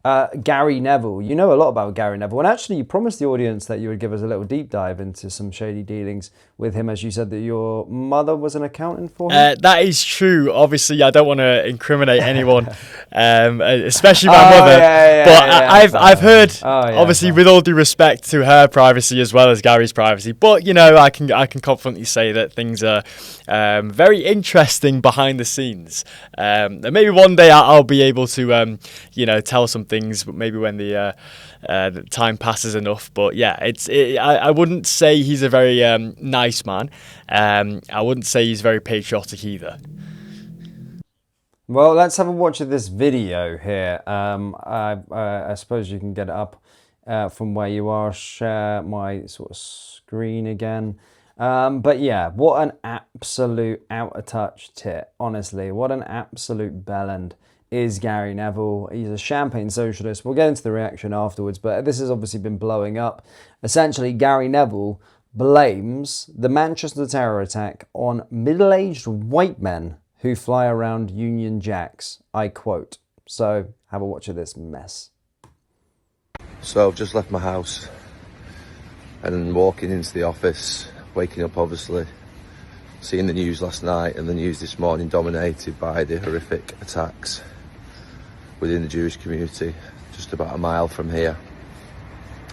Gary Neville. You know a lot about Gary Neville. And actually, you promised the audience that you would give us a little deep dive into some shady dealings with him, as you said that your mother was an accountant for him. That is true. Obviously, I don't want to incriminate anyone, especially my mother. I've heard, obviously, with all due respect to her privacy as well as Gary's privacy. But I can confidently say that things are very interesting behind the scenes. And maybe one day I'll be able to, tell some things, but maybe when the time passes enough. But yeah, I wouldn't say he's a very nice man. I wouldn't say he's very patriotic either. Well, let's have a watch of this video here. I suppose you can get it up from where you are. Share my sort of screen again. But yeah, what an absolute out of touch tit. Honestly, what an absolute bellend is Gary Neville. He's a champagne socialist. We'll get into the reaction afterwards, but this has obviously been blowing up. Essentially, Gary Neville blames the Manchester terror attack on middle-aged white men who fly around Union Jacks. I quote. So have a watch of this mess. So I've just left my house and walking into the office, waking up obviously, seeing the news last night and the news this morning dominated by the horrific attacks within the Jewish community just about a mile from here.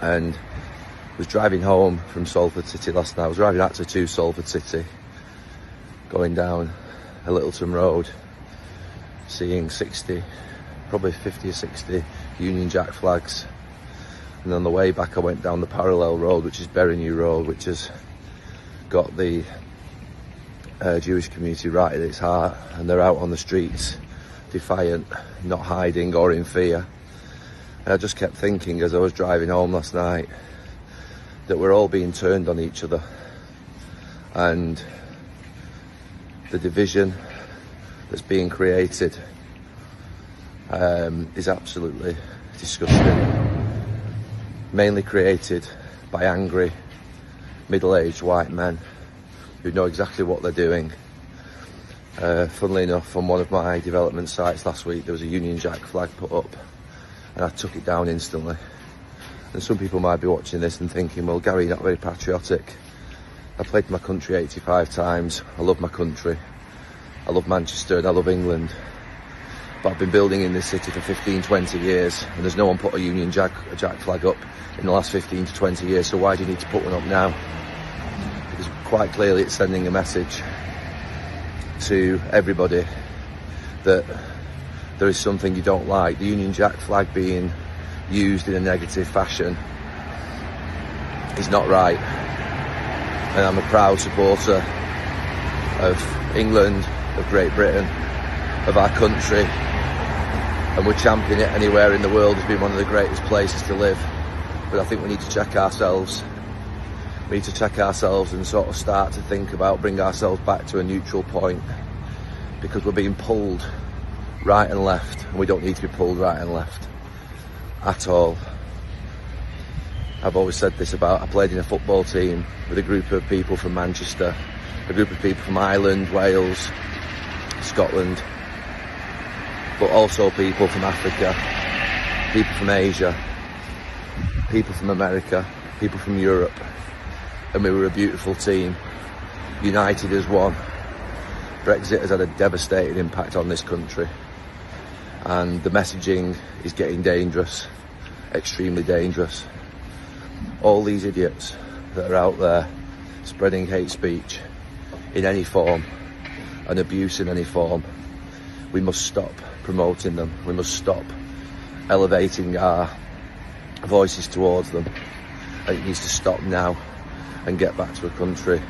And was driving home from Salford City last night. I was driving actually to Salford City, going down a Littleton Road, seeing 60, probably 50 or 60 Union Jack flags. And on the way back I went down the parallel road, which is Berrynew Road, which has got the Jewish community right at its heart, and they're out on the streets, defiant, not hiding or in fear. And I just kept thinking as I was driving home last night that we're all being turned on each other, and the division that's being created is absolutely disgusting. Mainly created by angry, middle-aged white men who know exactly what they're doing. Funnily enough, on one of my development sites last week, there was a Union Jack flag put up, and I took it down instantly. And some people might be watching this and thinking, well, Gary, you're not very patriotic. I played for my country 85 times. I love my country. I love Manchester and I love England. But I've been building in this city for 15, 20 years, and there's no one put a Union Jack flag up in the last 15 to 20 years, so why do you need to put one up now? Because quite clearly it's sending a message to everybody that there is something you don't like. The Union Jack flag being used in a negative fashion is not right. And I'm a proud supporter of England, of Great Britain, of our country, and we're championing it anywhere in the world as being one of the greatest places to live. But I think we need to check ourselves. We need to check ourselves and sort of start to think about bring ourselves back to a neutral point, because we're being pulled right and left, and we don't need to be pulled right and left at all. I've always said this about, I played in a football team with a group of people from Manchester, a group of people from Ireland, Wales, Scotland, but also people from Africa, people from Asia, people from America, people from Europe, and we were a beautiful team, united as one. Brexit has had a devastating impact on this country, and the messaging is getting dangerous, extremely dangerous. All these idiots that are out there spreading hate speech in any form and abuse in any form, we must stop promoting them. We must stop elevating our voices towards them. And it needs to stop now and get back to a country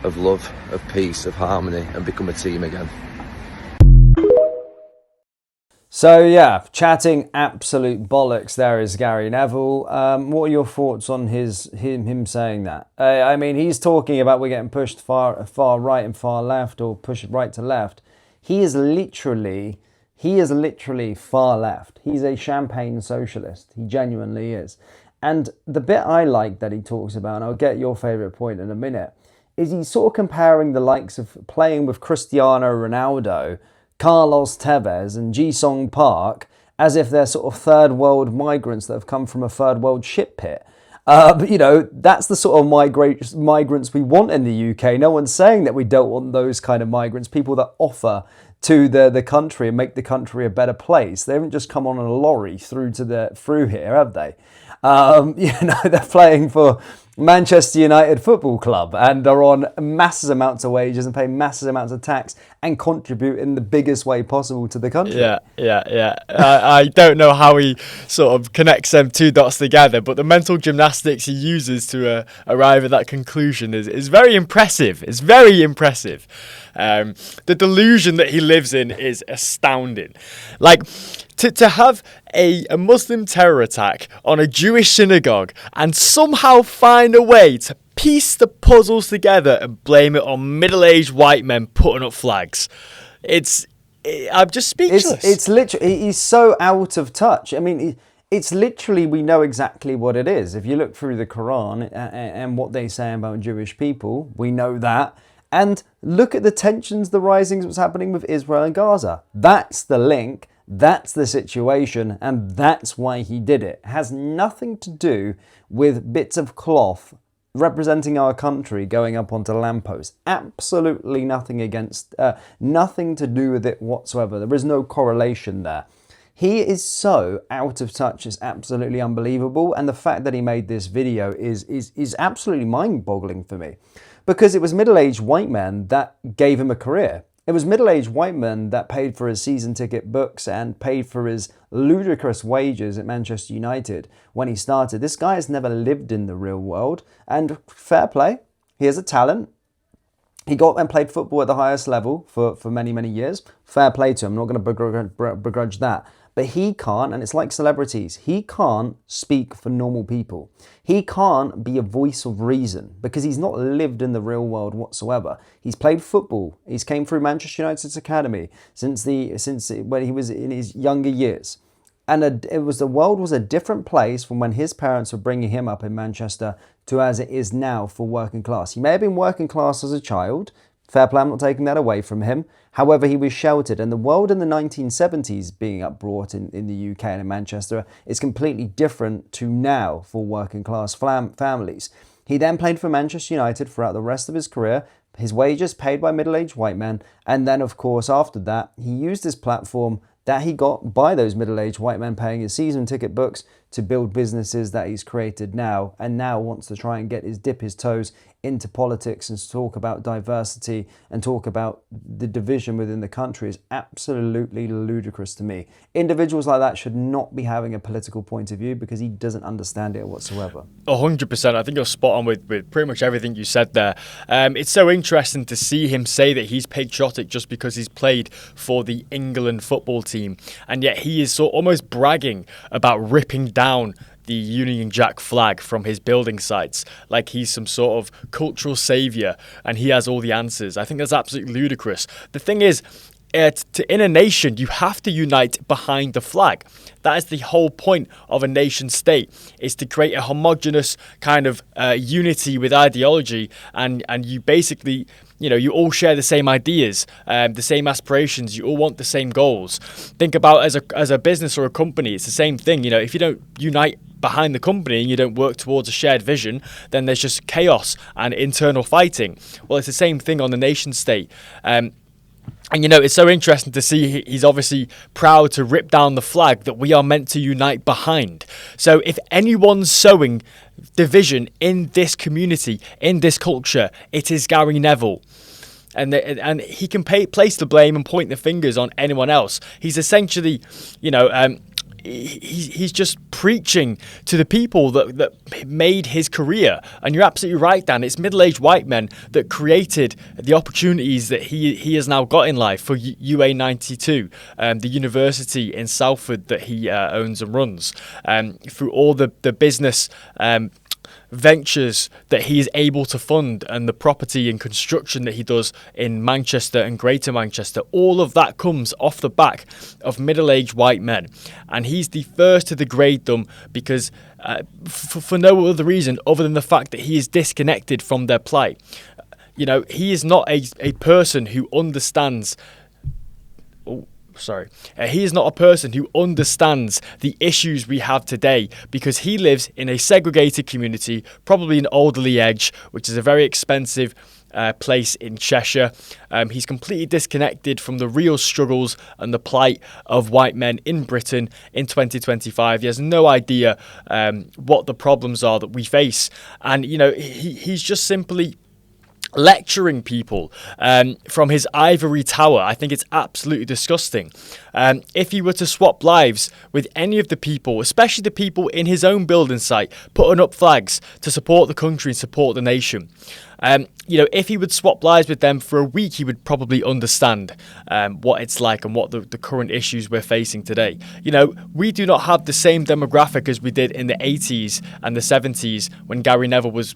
of love, of peace, of harmony, and become a team again. So yeah, chatting absolute bollocks. There is Gary Neville. What are your thoughts on him saying that? I mean, he's talking about we're getting pushed far right and far left, or pushed right to left. He is literally far left. He's a champagne socialist. He genuinely is. And the bit I like that he talks about, and I'll get your favourite point in a minute, is he's sort of comparing the likes of playing with Cristiano Ronaldo, Carlos Tevez and Ji-Sung Park as if they're sort of third world migrants that have come from a third world shit pit. That's the sort of migrants we want in the UK. No one's saying that we don't want those kind of migrants, people that offer to the country and make the country a better place. They haven't just come on a lorry through here, have they? They're playing for Manchester United Football Club and are on massive amounts of wages and pay massive amounts of tax and contribute in the biggest way possible to the country. Yeah. I don't know how he sort of connects them two dots together, but the mental gymnastics he uses to arrive at that conclusion is very impressive. It's very impressive. The delusion that he lives in is astounding. Like, to have a Muslim terror attack on a Jewish synagogue and somehow find a way to piece the puzzles together and blame it on middle-aged white men putting up flags. I'm just speechless. It's literally, he's so out of touch. I mean, it's literally, we know exactly what it is. If you look through the Quran and what they say about Jewish people, we know that. And look at the tensions, the risings, what's happening with Israel and Gaza. That's the link. That's the situation, and that's why he did it. It has nothing to do with bits of cloth representing our country going up onto lampposts. Absolutely nothing nothing to do with it whatsoever. There is no correlation there. He is so out of touch, it's absolutely unbelievable. And the fact that he made this video is absolutely mind-boggling for me. Because it was middle-aged white men that gave him a career. It was middle-aged white men that paid for his season ticket books and paid for his ludicrous wages at Manchester United when he started. This guy has never lived in the real world, and fair play. He has a talent. He got and played football at the highest level for many, many years. Fair play to him. I'm not going to begrudge that. But he can't, and it's like celebrities, he can't speak for normal people. He can't be a voice of reason because he's not lived in the real world whatsoever. He's played football. He's came through Manchester United's academy since when he was in his younger years. And the world was a different place from when his parents were bringing him up in Manchester to as it is now for working class. He may have been working class as a child. Fair play, I'm not taking that away from him. However, he was sheltered, and the world in the 1970s being brought in the UK and in Manchester is completely different to now for working class families. He then played for Manchester United throughout the rest of his career, his wages paid by middle-aged white men, and then of course after that he used his platform that he got by those middle-aged white men paying his season ticket books to build businesses that he's created now, and now wants to try and dip his toes into politics and to talk about diversity and talk about the division within the country is absolutely ludicrous to me. Individuals like that should not be having a political point of view because he doesn't understand it whatsoever. 100%. I think you're spot on with pretty much everything you said there. It's so interesting to see him say that he's patriotic just because he's played for the England football team, and yet he is almost bragging about ripping down the Union Jack flag from his building sites like he's some sort of cultural saviour and he has all the answers. I think that's absolutely ludicrous. The thing is, in a nation, you have to unite behind the flag. That is the whole point of a nation state, is to create a homogenous kind of unity with ideology, and you basically, you all share the same ideas, the same aspirations, you all want the same goals. Think about as a business or a company, it's the same thing. If you don't unite behind the company and you don't work towards a shared vision, then there's just chaos and internal fighting. Well, it's the same thing on the nation state. And it's so interesting to see he's obviously proud to rip down the flag that we are meant to unite behind. So if anyone's sowing division in this community, in this culture, it is Gary Neville. And he can place the blame and point the fingers on anyone else. He's essentially, he's just preaching to the people that made his career. And you're absolutely right, Dan. It's middle-aged white men that created the opportunities that he has now got in life for UA92, the university in Salford that he owns and runs, through all the business ventures that he is able to fund and the property and construction that he does in Manchester and Greater Manchester. All of that comes off the back of middle-aged white men, and he's the first to degrade them because for no other reason other than the fact that he is disconnected from their plight. He is not a person who understands He is not a person who understands the issues we have today, because he lives in a segregated community, probably in Alderley Edge, which is a very expensive place in Cheshire. He's completely disconnected from the real struggles and the plight of white men in Britain in 2025. He has no idea what the problems are that we face. And, he's just simply lecturing people from his ivory tower. I think it's absolutely disgusting. If he were to swap lives with any of the people, especially the people in his own building site, putting up flags to support the country and support the nation, if he would swap lives with them for a week, he would probably understand what it's like and what the current issues we're facing today. We do not have the same demographic as we did in the 80s and the 70s when Gary Neville was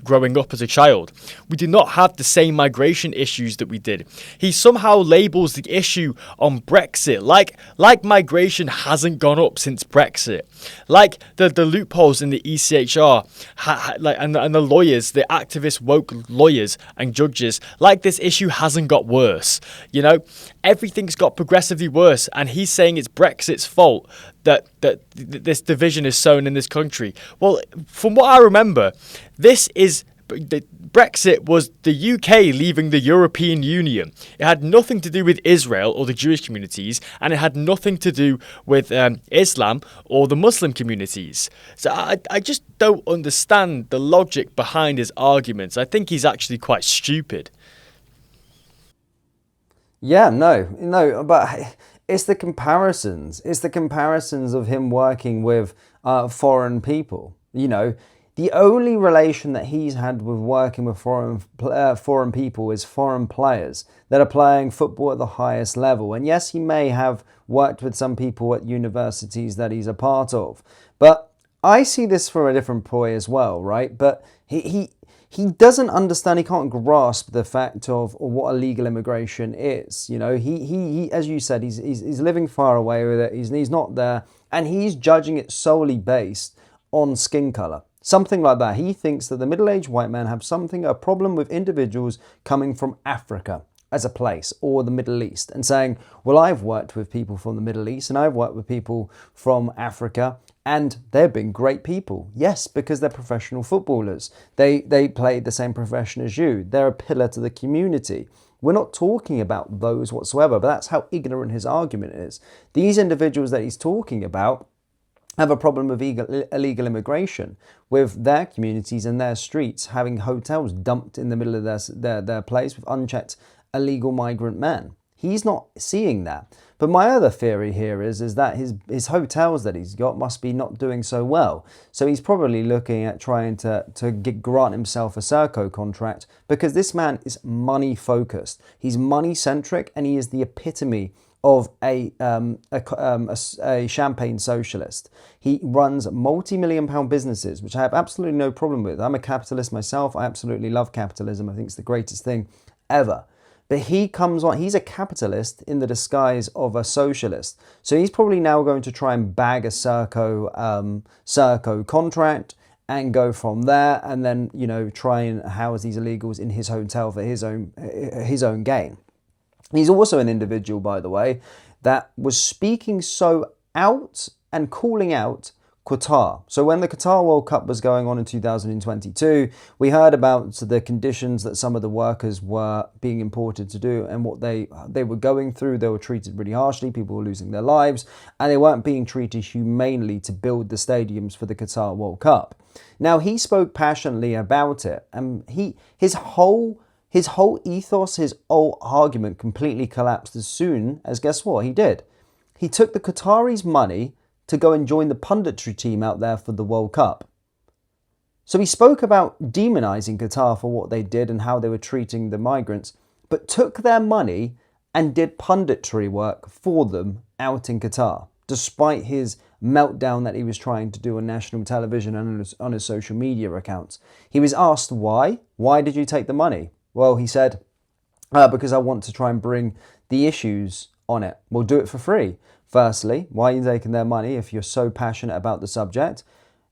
growing up as a child. We do not have the same migration issues that we did. He somehow labels the issue on Brexit like migration hasn't gone up since Brexit. Like the loopholes in the ECHR and the lawyers, the activist woke lawyers and judges, like this issue hasn't got worse. Everything's got progressively worse, and he's saying it's Brexit's fault that this division is sown in this country. Well, from what I remember, Brexit was the UK leaving the European Union. It had nothing to do with Israel or the Jewish communities, and it had nothing to do with Islam or the Muslim communities. So I just don't understand the logic behind his arguments. I think he's actually quite stupid. Yeah, no, but it's the comparisons. It's the comparisons of him working with foreign people. The only relation that he's had with working with foreign people is foreign players that are playing football at the highest level. And yes, he may have worked with some people at universities that he's a part of. But I see this from a different point as well, right? But he doesn't understand, he can't grasp the fact of what illegal immigration is. He as you said, he's living far away with it. He's not there, and he's judging it solely based on skin color. Something like that. He thinks that the middle-aged white men have a problem with individuals coming from Africa as a place, or the Middle East, and saying, well, I've worked with people from the Middle East and I've worked with people from Africa, and they've been great people. Yes, because they're professional footballers. They played the same profession as you. They're a pillar to the community. We're not talking about those whatsoever, but that's how ignorant his argument is. These individuals that he's talking about have a problem with illegal immigration, with their communities and their streets having hotels dumped in the middle of their place with unchecked illegal migrant men. He's not seeing that. But my other theory here is that his hotels that he's got must be not doing so well. So he's probably looking at trying to grant himself a Serco contract, because this man is money focused. He's money centric, and he is the epitome of a champagne socialist. He runs multi-million-pound businesses, which I have absolutely no problem with. I'm a capitalist myself. I absolutely love capitalism. I think it's the greatest thing ever. But he's a capitalist in the disguise of a socialist. So he's probably now going to try and bag a Serco contract and go from there, and then try and house these illegals in his hotel for his own gain. He's also an individual, by the way, that was speaking so out and calling out Qatar. So when the Qatar World Cup was going on in 2022, we heard about the conditions that some of the workers were being imported to do and what they were going through. They were treated really harshly. People were losing their lives, and they weren't being treated humanely to build the stadiums for the Qatar World Cup. Now, he spoke passionately about it, and his whole ethos, his whole argument completely collapsed as soon as, guess what he did? He took the Qataris' money to go and join the punditry team out there for the World Cup. So he spoke about demonizing Qatar for what they did and how they were treating the migrants, but took their money and did punditry work for them out in Qatar, despite his meltdown that he was trying to do on national television and on his social media accounts. He was asked why. Why did you take the money? Well, he said, because I want to try and bring the issues on it. We'll do it for free. Firstly, why are you taking their money if you're so passionate about the subject?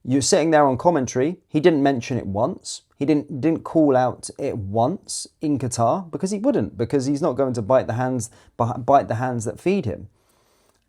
You're sitting there on commentary. He didn't mention it once. He didn't call out it once in Qatar, because he wouldn't, because he's not going to bite the hands that feed him.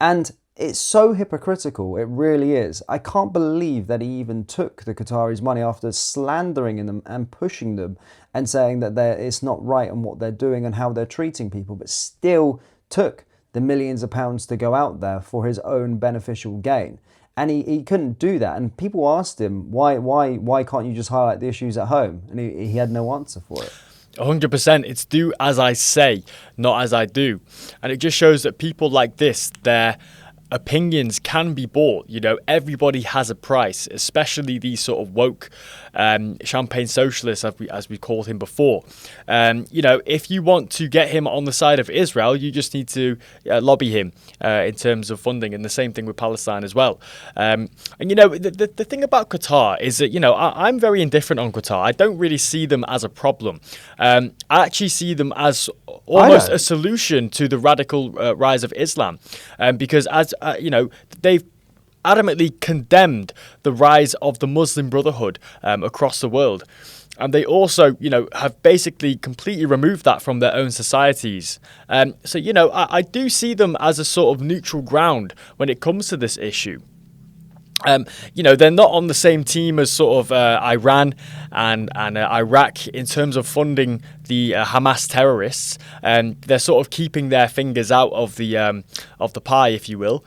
And it's so hypocritical, it really is. I can't believe that he even took the Qataris' money after slandering them and pushing them and saying that it's not right on what they're doing and how they're treating people, but still took the millions of pounds to go out there for his own beneficial gain. And he couldn't do that. And people asked him, why can't you just highlight the issues at home? And he had no answer for it. 100%. It's do as I say, not as I do. And it just shows that people like this, their opinions can be bought. You know, everybody has a price, especially these sort of woke champagne socialists, as we called him before. You know, if you want to get him on the side of Israel, you just need to lobby him in terms of funding, and the same thing with Palestine as well. And you know, the thing about Qatar is that, you know, I'm very indifferent on Qatar. I don't really see them as a problem. I actually see them as almost a solution to the radical rise of Islam, because as you know, they've adamantly condemned the rise of the Muslim Brotherhood across the world. And they also, you know, have basically completely removed that from their own societies. So, you know, I do see them as a sort of neutral ground when it comes to this issue. You know, they're not on the same team as sort of Iran and Iraq in terms of funding the Hamas terrorists. They're sort of keeping their fingers out of the pie, if you will.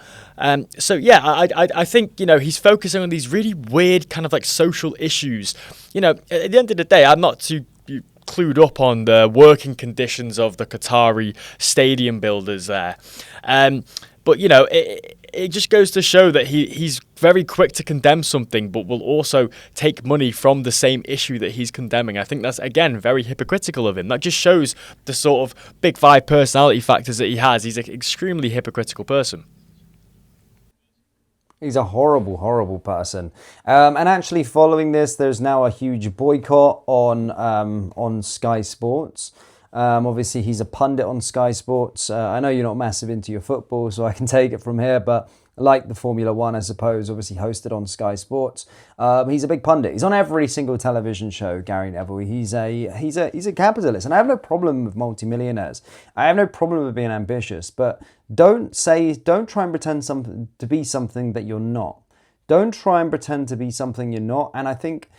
So yeah, I think, you know, he's focusing on these really weird kind of like social issues. You know, at the end of the day, I'm not too clued up on the working conditions of the Qatari stadium builders there. But, you know, it just goes to show that he's very quick to condemn something, but will also take money from the same issue that he's condemning. I think that's, again, very hypocritical of him. That just shows the sort of big five personality factors that he has. He's an extremely hypocritical person. He's a horrible, horrible person. And actually following this, there's now a huge boycott on Sky Sports. Obviously, he's a pundit on Sky Sports. I know you're not massive into your football, so I can take it from here, but like the Formula One, I suppose, obviously hosted on Sky Sports. He's a big pundit. He's on every single television show, Gary Neville. He's a capitalist, and I have no problem with multimillionaires. I have no problem with being ambitious, but don't try and pretend to be something that you're not. Don't try and pretend to be something you're not. And I think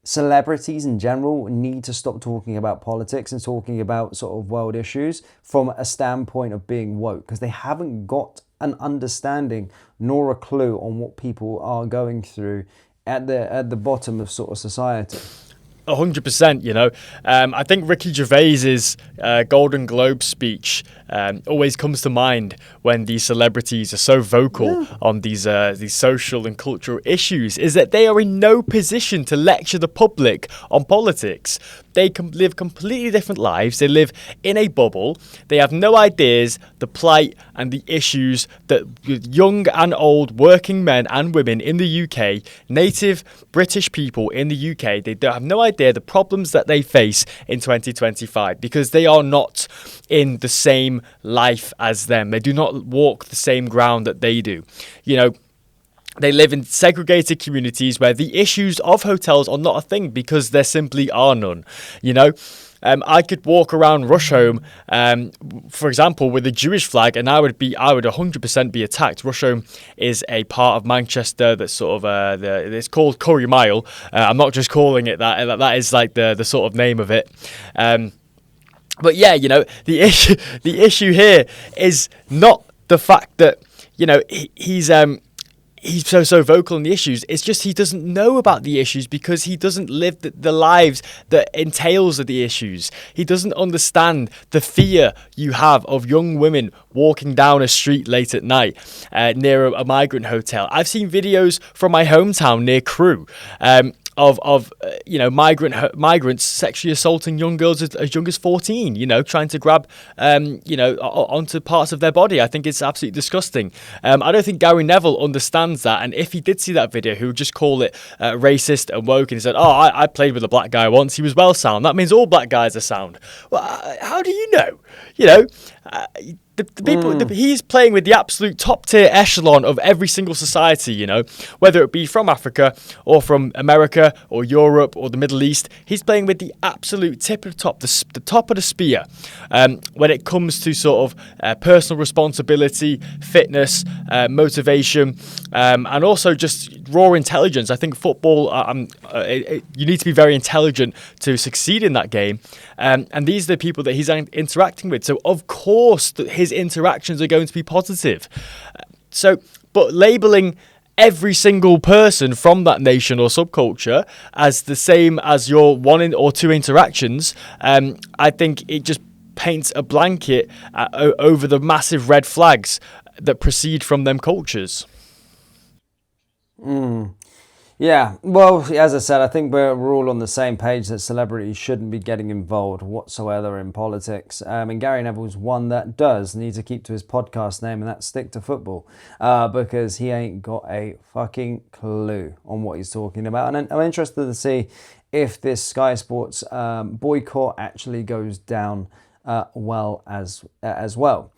celebrities in general need to stop talking about politics and talking about sort of world issues from a standpoint of being woke, because they haven't got an understanding nor a clue on what people are going through at the bottom of sort of society. 100%, you know. I think Ricky Gervais's Golden Globe speech always comes to mind when these celebrities are so vocal on these social and cultural issues, is that they are in no position to lecture the public on politics. They live completely different lives. They live in a bubble. They have no ideas, the plight and the issues that young and old working men and women in the UK, native British people in the UK, they don't have no idea the problems that they face in 2025, because they are not in the same life as them. They do not walk the same ground that they do. You know, they live in segregated communities where the issues of hotels are not a thing, because there simply are none. You know, I could walk around Rusholme, for example, with a Jewish flag, and I would 100% be attacked. Rusholme is a part of Manchester that's sort of it's called Curry Mile. I'm not just calling it that. That is like the sort of name of it. But yeah, you know, the issue here is not the fact that, you know, he's so vocal on the issues. It's just he doesn't know about the issues because he doesn't live the lives that entails of the issues. He doesn't understand the fear you have of young women walking down a street late at night near a migrant hotel. I've seen videos from my hometown near Crewe of you know, migrants sexually assaulting young girls as young as 14, you know, trying to grab you know, onto parts of their body. I think it's absolutely disgusting. I don't think Gary Neville understands that, and if he did see that video, he would just call it racist and woke, and he said, oh, I played with a black guy once, he was well sound, that means all black guys are sound. Well, how do you know? You know, the people, he's playing with the absolute top tier echelon of every single society, you know, whether it be from Africa or from America or Europe or the Middle East. He's playing with the absolute tip of the top, the top of the spear, when it comes to sort of personal responsibility, fitness, motivation, and also just raw intelligence. I think football, you need to be very intelligent to succeed in that game. And these are the people that he's interacting with. So, of course, his interactions are going to be positive. But labelling every single person from that nation or subculture as the same as your one or two interactions, I think it just paints a blanket over the massive red flags that proceed from them cultures. Yeah, well, as I said, I think we're all on the same page that celebrities shouldn't be getting involved whatsoever in politics. And Gary Neville's one that does need to keep to his podcast name, and that's Stick to Football, because he ain't got a fucking clue on what he's talking about. And I'm interested to see if this Sky Sports boycott actually goes down well as well.